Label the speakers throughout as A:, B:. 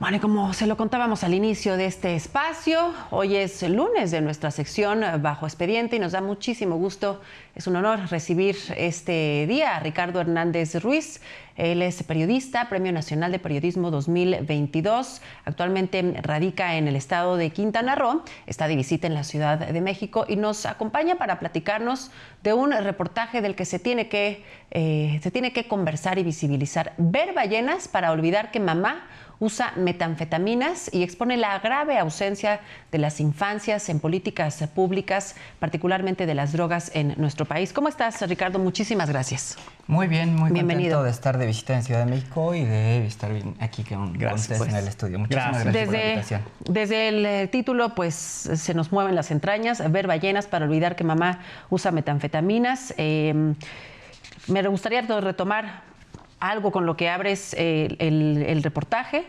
A: Bueno, y como se lo contábamos al inicio de este espacio, hoy es el lunes de nuestra sección Bajo Expediente y nos da muchísimo gusto, es un honor recibir este día a Ricardo Hernández Ruiz. Él es periodista, Premio Nacional de Periodismo 2022, actualmente radica en el estado de Quintana Roo, está de visita en la Ciudad de México y nos acompaña para platicarnos de un reportaje del que se tiene que conversar y visibilizar. Ver ballenas para olvidar que mamá usa metanfetaminas y expone la grave ausencia de las infancias en políticas públicas, particularmente de las drogas en nuestro país. ¿Cómo estás, Ricardo? Muchísimas gracias.
B: Muy bien, muy
A: bienvenido.
B: Contento de estar de visita en Ciudad de México y de estar aquí con ustedes en el estudio. Muchísimas gracias por la invitación. Desde
A: el título, pues, se nos mueven las entrañas. Ver ballenas para olvidar que mamá usa metanfetaminas. Me gustaría retomar algo con lo que abres el reportaje.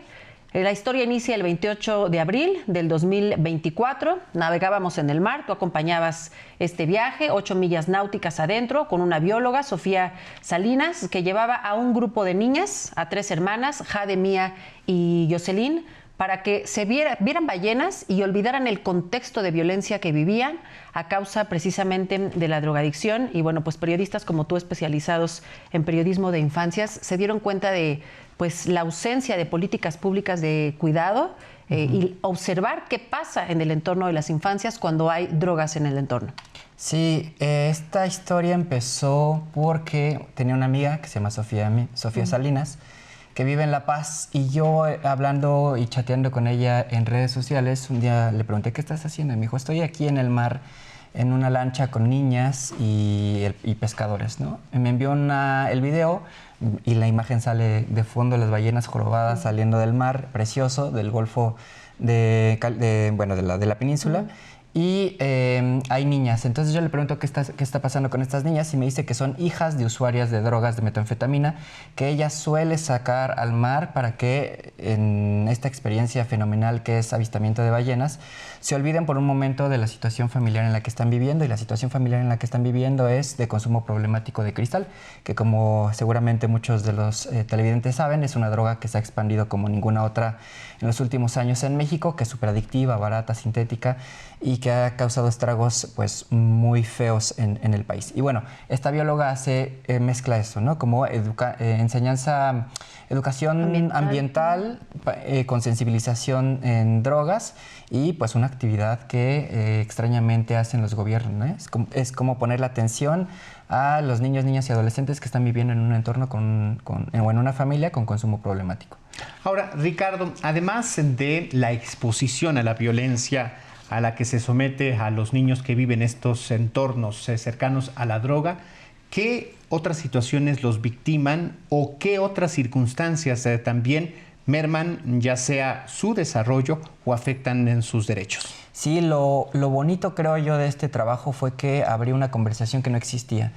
A: La historia inicia el 28 de abril del 2024. Navegábamos en el mar, tú acompañabas este viaje, 8 millas náuticas adentro, con una bióloga, Sofía Salinas, que llevaba a un grupo de niñas, a 3 hermanas, Jade, Mía y Jocelyn, para que se vieran ballenas y olvidaran el contexto de violencia que vivían a causa precisamente de la drogadicción. Y bueno, pues periodistas como tú, especializados en periodismo de infancias, se dieron cuenta de pues la ausencia de políticas públicas de cuidado y observar qué pasa en el entorno de las infancias cuando hay drogas en el entorno.
B: Sí, esta historia empezó porque tenía una amiga que se llama Sofía Salinas, que vive en La Paz, y yo hablando y chateando con ella en redes sociales, un día le pregunté, ¿qué estás haciendo? Y me dijo, estoy aquí en el mar, en una lancha con niñas y pescadores, ¿no? Y me envió el video y la imagen sale de fondo, las ballenas jorobadas saliendo del mar, precioso, del Golfo de la península. Y hay niñas. Entonces yo le pregunto qué está pasando con estas niñas y me dice que son hijas de usuarias de drogas de metanfetamina que ella suele sacar al mar para que en esta experiencia fenomenal que es avistamiento de ballenas se olviden por un momento de la situación familiar en la que están viviendo, y la situación familiar en la que están viviendo es de consumo problemático de cristal, que como seguramente muchos de los televidentes saben, es una droga que se ha expandido como ninguna otra en los últimos años en México, que es súper adictiva, barata, sintética y que ha causado estragos pues muy feos en el país. Y bueno, esta bióloga mezcla eso, ¿no? Como educación ambiental con sensibilización en drogas y pues una actividad que extrañamente hacen los gobiernos, ¿no? Es como poner la atención a los niños, niñas y adolescentes que están viviendo en un entorno o en una familia con consumo problemático.
C: Ahora, Ricardo, además de la exposición a la violencia a la que se somete a los niños que viven en estos entornos cercanos a la droga, ¿qué otras situaciones los victiman o qué otras circunstancias también merman ya sea su desarrollo o afectan en sus derechos?
B: Sí, lo bonito, creo yo, de este trabajo fue que abrió una conversación que no existía.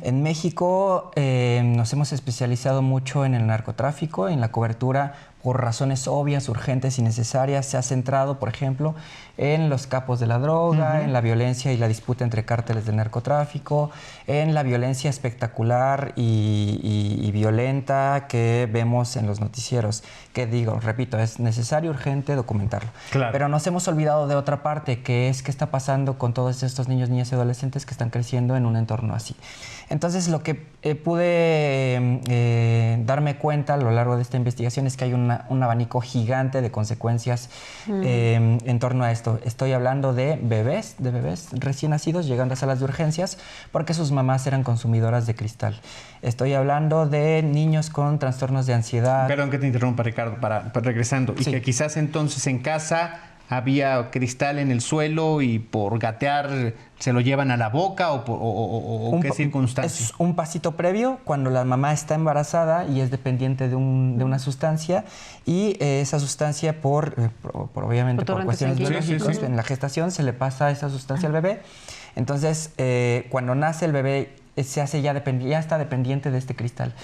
B: En México nos hemos especializado mucho en el narcotráfico, en la cobertura por razones obvias, urgentes y necesarias. Se ha centrado, por ejemplo, en los capos de la droga, en la violencia y la disputa entre cárteles del narcotráfico, en la violencia espectacular y violenta que vemos en los noticieros, que repito, es necesario, urgente documentarlo. Claro. Pero nos hemos olvidado de otra parte, que es qué está pasando con todos estos niños, niñas y adolescentes que están creciendo en un entorno así. Entonces, lo que pude darme cuenta a lo largo de esta investigación es que hay un abanico gigante de consecuencias en torno a esto. Estoy hablando de bebés recién nacidos llegando a salas de urgencias porque sus mamás eran consumidoras de cristal. Estoy hablando de niños con trastornos de ansiedad.
C: Perdón que te interrumpa, Ricardo, para regresando. Sí. Y que quizás entonces en casa había cristal en el suelo y por gatear se lo llevan a la boca o qué circunstancia.
B: Es un pasito previo cuando la mamá está embarazada y es dependiente de una sustancia, y esa sustancia obviamente por cuestiones biológicas, en la gestación se le pasa esa sustancia al bebé. Entonces cuando nace el bebé se hace ya está dependiente de este cristal.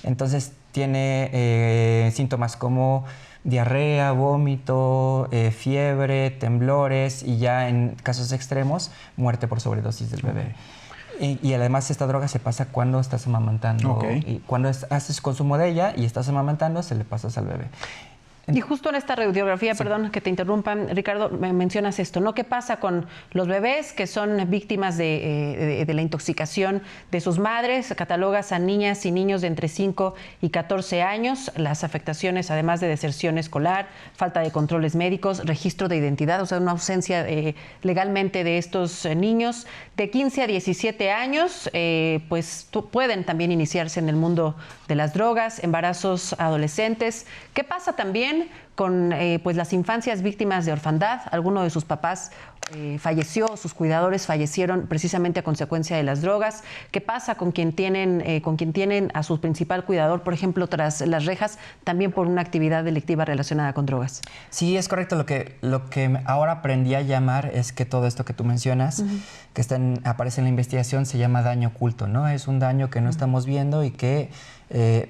B: Entonces tiene síntomas como diarrea, vómito, fiebre, temblores y ya en casos extremos, muerte por sobredosis del bebé. Y además esta droga se pasa cuando estás amamantando. Okay. Y cuando haces consumo de ella y estás amamantando, se le pasas al bebé.
A: Y justo en esta radiografía, perdón que te interrumpa, Ricardo, me mencionas esto, ¿no? ¿Qué pasa con los bebés que son víctimas de la intoxicación de sus madres? Catalogas a niñas y niños de entre 5 y 14 años, las afectaciones además de deserción escolar, falta de controles médicos, registro de identidad, o sea, una ausencia legalmente de estos niños. De 15 a 17 años, pues pueden también iniciarse en el mundo de las drogas, embarazos adolescentes. ¿Qué pasa también con pues las infancias víctimas de orfandad? Alguno de sus papás falleció, sus cuidadores fallecieron precisamente a consecuencia de las drogas. ¿Qué pasa con quien tienen a su principal cuidador, por ejemplo, tras las rejas, también por una actividad delictiva relacionada con drogas?
B: Sí, es correcto. Lo que ahora aprendí a llamar es que todo esto que tú mencionas, que aparece en la investigación, se llama daño oculto, ¿no? Es un daño que no estamos viendo y que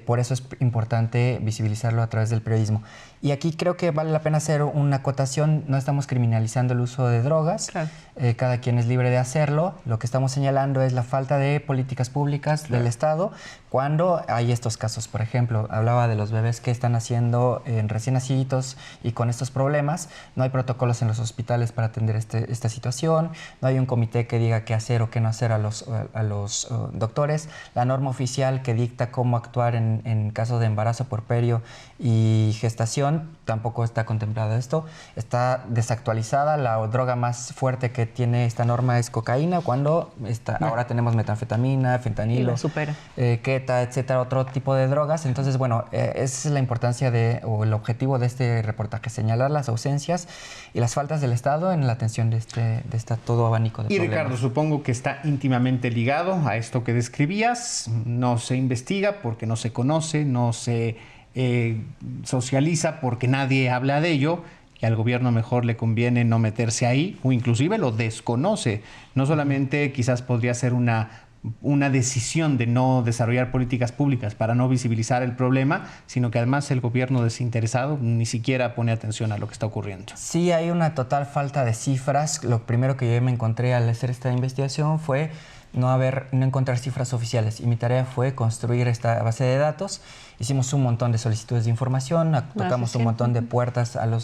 B: por eso es importante visibilizarlo a través del periodismo. Y aquí creo que vale la pena hacer una acotación. No estamos criminalizando el uso de drogas. Claro. Cada quien es libre de hacerlo. Lo que estamos señalando es la falta de políticas públicas del Estado cuando hay estos casos. Por ejemplo, hablaba de los bebés que están naciendo recién nacidos y con estos problemas. No hay protocolos en los hospitales para atender esta situación. No hay un comité que diga qué hacer o qué no hacer a los doctores. La norma oficial que dicta cómo actuar en caso de embarazo puerperio y gestación tampoco está contemplado esto. Está desactualizada. La droga más fuerte que tiene esta norma es cocaína, cuando ahora tenemos metanfetamina, fentanilo, keta, etcétera, otro tipo de drogas. Entonces, bueno, esa es la importancia o el objetivo de este reportaje, señalar las ausencias y las faltas del Estado en la atención de este todo abanico de problemas.
C: Y Ricardo, supongo que está íntimamente ligado a esto que describías. No se investiga porque no se conoce, no se socializa porque nadie habla de ello, y al gobierno mejor le conviene no meterse ahí, o inclusive lo desconoce. No solamente quizás podría ser una decisión de no desarrollar políticas públicas para no visibilizar el problema, sino que además el gobierno desinteresado ni siquiera pone atención a lo que está ocurriendo.
B: Sí, hay una total falta de cifras. Lo primero que yo me encontré al hacer esta investigación fue no encontrar cifras oficiales, y mi tarea fue construir esta base de datos. Hicimos un montón de solicitudes de información, tocamos un montón de puertas al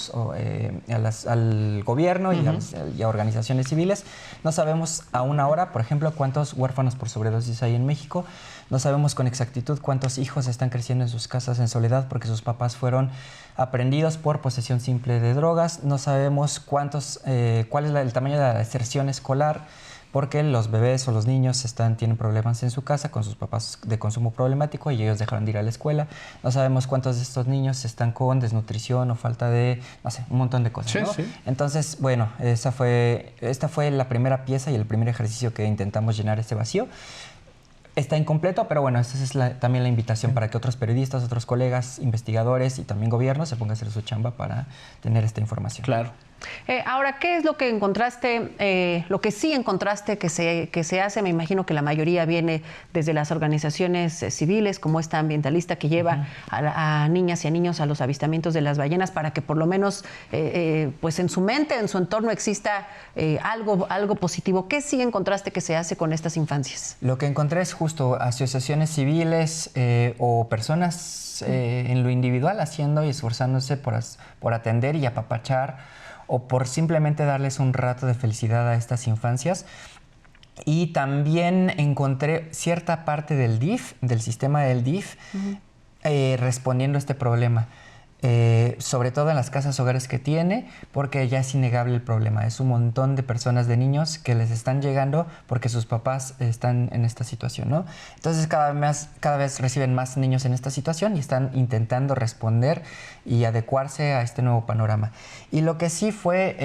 B: gobierno y a organizaciones civiles. No sabemos aún ahora, por ejemplo, cuántos huérfanos por sobredosis hay en México. No sabemos con exactitud cuántos hijos están creciendo en sus casas en soledad porque sus papás fueron aprehendidos por posesión simple de drogas. No sabemos cuál es el tamaño de la deserción escolar, porque los bebés o los niños tienen problemas en su casa con sus papás de consumo problemático y ellos dejaron de ir a la escuela. No sabemos cuántos de estos niños están con desnutrición o falta de, no sé, un montón de cosas, ¿no? Sí. Entonces, bueno, esta fue la primera pieza y el primer ejercicio que intentamos llenar ese vacío. Está incompleto, pero bueno, esa es también la invitación para que otros periodistas, otros colegas, investigadores y también gobiernos se pongan a hacer su chamba para tener esta información.
C: Claro.
A: Ahora, ¿qué es lo que encontraste, lo que sí encontraste que se hace? Me imagino que la mayoría viene desde las organizaciones civiles, como esta ambientalista que lleva a niñas y a niños a los avistamientos de las ballenas, para que por lo menos pues en su mente, en su entorno exista algo positivo. ¿Qué sí encontraste que se hace con estas infancias?
B: Lo que encontré es justo asociaciones civiles o personas en lo individual haciendo y esforzándose por atender y apapachar, o por simplemente darles un rato de felicidad a estas infancias. Y también encontré cierta parte del DIF, del sistema del DIF, respondiendo a este problema. Sobre todo en las casas hogares que tiene, porque ya es innegable el problema. Es un montón de personas, de niños que les están llegando porque sus papás están en esta situación, ¿no? Entonces cada vez reciben más niños en esta situación y están intentando responder y adecuarse a este nuevo panorama. Y lo que sí fue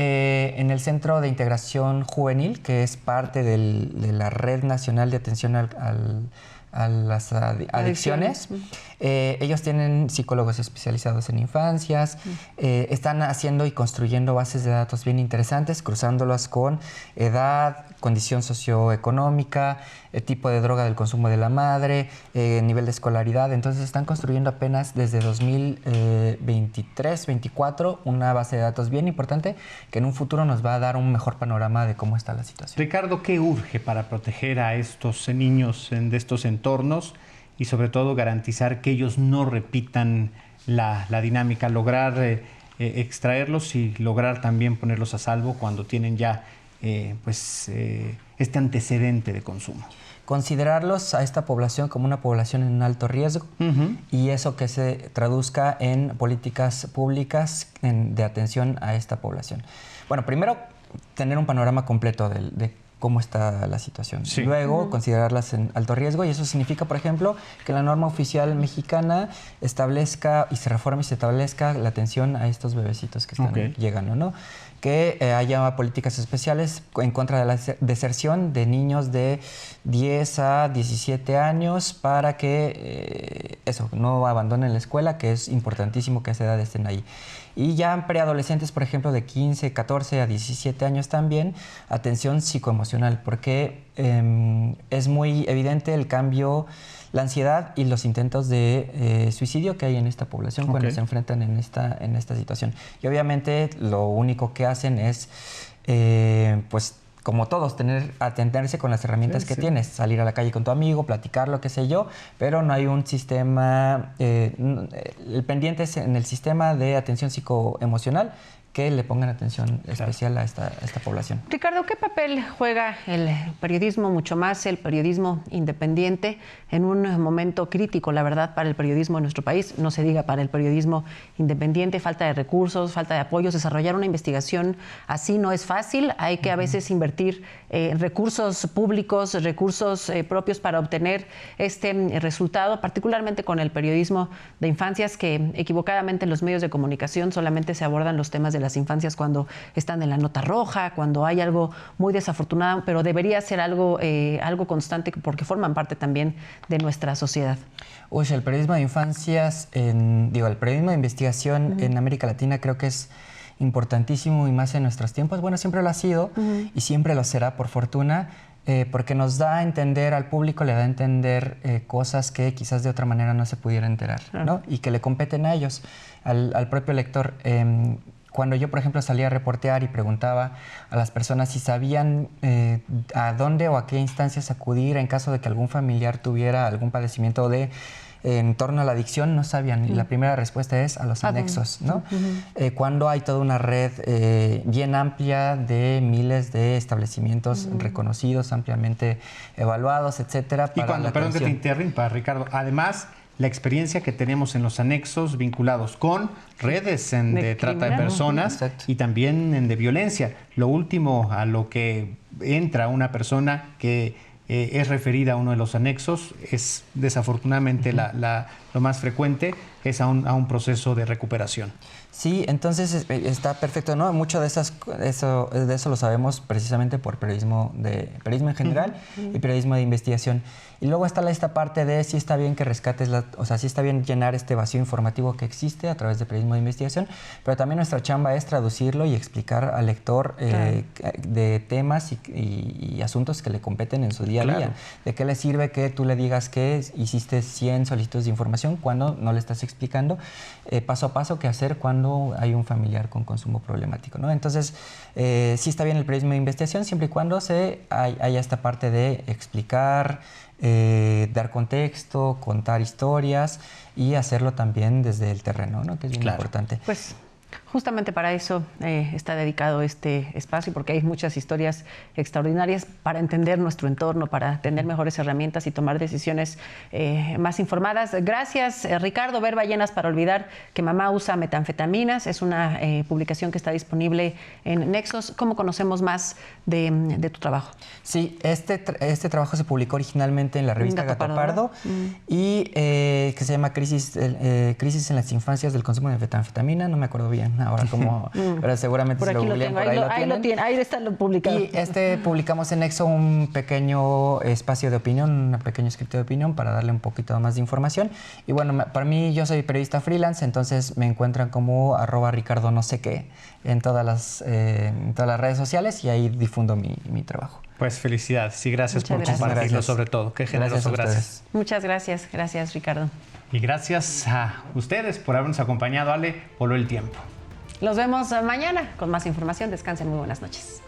B: en el Centro de Integración Juvenil, que es parte de la Red Nacional de Atención a las adicciones. Ellos tienen psicólogos especializados en infancias, están haciendo y construyendo bases de datos bien interesantes, cruzándolas con edad, condición socioeconómica, tipo de droga del consumo de la madre, nivel de escolaridad. Entonces están construyendo apenas desde 2023-24 una base de datos bien importante que en un futuro nos va a dar un mejor panorama de cómo está la situación.
C: Ricardo, ¿qué urge para proteger a estos niños de estos entornos y sobre todo garantizar que ellos no repitan la dinámica, lograr extraerlos y lograr también ponerlos a salvo cuando tienen ya este antecedente de consumo.
B: Considerarlos a esta población como una población en alto riesgo y eso que se traduzca en políticas públicas de atención a esta población. Bueno, primero tener un panorama completo de cómo está la situación. Sí. Luego, considerarlas en alto riesgo, y eso significa, por ejemplo, que la norma oficial mexicana establezca y se reforme y se establezca la atención a estos bebecitos que están llegando, ¿no? Que haya políticas especiales en contra de la deserción de niños de 10 a 17 años para que no abandonen la escuela, que es importantísimo que a esa edad estén ahí. Y ya en preadolescentes, por ejemplo, de 15, 14 a 17 años también, atención psicoemocional, porque es muy evidente el cambio, la ansiedad y los intentos de suicidio que hay en esta población cuando se enfrentan en esta situación. Y obviamente lo único que hacen es, como todos, atenderse con las herramientas que tienes, salir a la calle con tu amigo, platicarlo, qué sé yo, pero no hay un sistema, el pendiente es en el sistema de atención psicoemocional que le pongan atención especial a esta población.
A: Ricardo, ¿qué papel juega el periodismo, mucho más el periodismo independiente, en un momento crítico, la verdad, para el periodismo en nuestro país? No se diga para el periodismo independiente, falta de recursos, falta de apoyos. Desarrollar una investigación así no es fácil. Hay que a veces invertir recursos públicos, recursos propios para obtener este resultado, particularmente con el periodismo de infancias, que equivocadamente en los medios de comunicación solamente se abordan los temas de las infancias cuando están en la nota roja, cuando hay algo muy desafortunado, pero debería ser algo constante porque forman parte también de nuestra sociedad.
B: Uy, el periodismo de infancias, el periodismo de investigación en América Latina creo que es importantísimo y más en nuestros tiempos. Bueno, siempre lo ha sido y siempre lo será, por fortuna, porque nos da a entender al público, le da a entender cosas que quizás de otra manera no se pudiera enterar, ¿no? Y que le competen a ellos, al propio lector. Cuando yo, por ejemplo, salía a reportear y preguntaba a las personas si sabían a dónde o a qué instancias acudir en caso de que algún familiar tuviera algún padecimiento en torno a la adicción, no sabían. Y la primera respuesta es a los anexos, ¿no? Cuando hay toda una red bien amplia de miles de establecimientos reconocidos, ampliamente evaluados, etcétera.
C: Y cuando, perdón que te interrumpa, Ricardo, además, la experiencia que tenemos en los anexos vinculados con redes de trata de personas y también de violencia. Lo último a lo que entra una persona que es referida a uno de los anexos es desafortunadamente lo más frecuente, es a un proceso de recuperación.
B: Sí, entonces está perfecto, ¿no? Mucho de eso lo sabemos precisamente por periodismo en general y periodismo de investigación. Y luego está esta parte de si está bien que rescates, si está bien llenar este vacío informativo que existe a través de periodismo de investigación, pero también nuestra chamba es traducirlo y explicar al lector de temas y asuntos que le competen en su día a día. ¿De qué le sirve que tú le digas que hiciste 100 solicitudes de información cuando no le estás explicando paso a paso qué hacer cuando hay un familiar con consumo problemático, ¿no? Entonces, sí está bien el periodismo de investigación siempre y cuando haya esta parte de explicar, dar contexto, contar historias y hacerlo también desde el terreno, ¿no? Que es bien importante.
A: Pues justamente para eso está dedicado este espacio, porque hay muchas historias extraordinarias para entender nuestro entorno, para tener mejores herramientas y tomar decisiones más informadas. Gracias, Ricardo. Ver ballenas para olvidar que mamá usa metanfetaminas es una publicación que está disponible en Nexos. ¿Cómo conocemos más de tu trabajo?
B: Sí, este trabajo se publicó originalmente en la revista Gato Pardo y que se llama Crisis en las infancias del consumo de metanfetamina. No me acuerdo bien ahora como, pero seguramente
A: por
B: si
A: aquí
B: lo googlean, por ahí lo tienen.
A: Ahí está lo publicado.
B: Y publicamos en Nexo un pequeño espacio de opinión, un pequeño escrito de opinión para darle un poquito más de información. Y bueno, para mí, yo soy periodista freelance, entonces me encuentran como @Ricardo no sé qué en todas las redes sociales y ahí difundo mi trabajo.
C: Pues felicidades y gracias por compartirlo sobre todo. Qué generoso, gracias.
A: Muchas gracias. Gracias, Ricardo.
C: Y gracias a ustedes por habernos acompañado. Ale, voló el tiempo.
A: Los vemos mañana con más información. Descansen, muy buenas noches.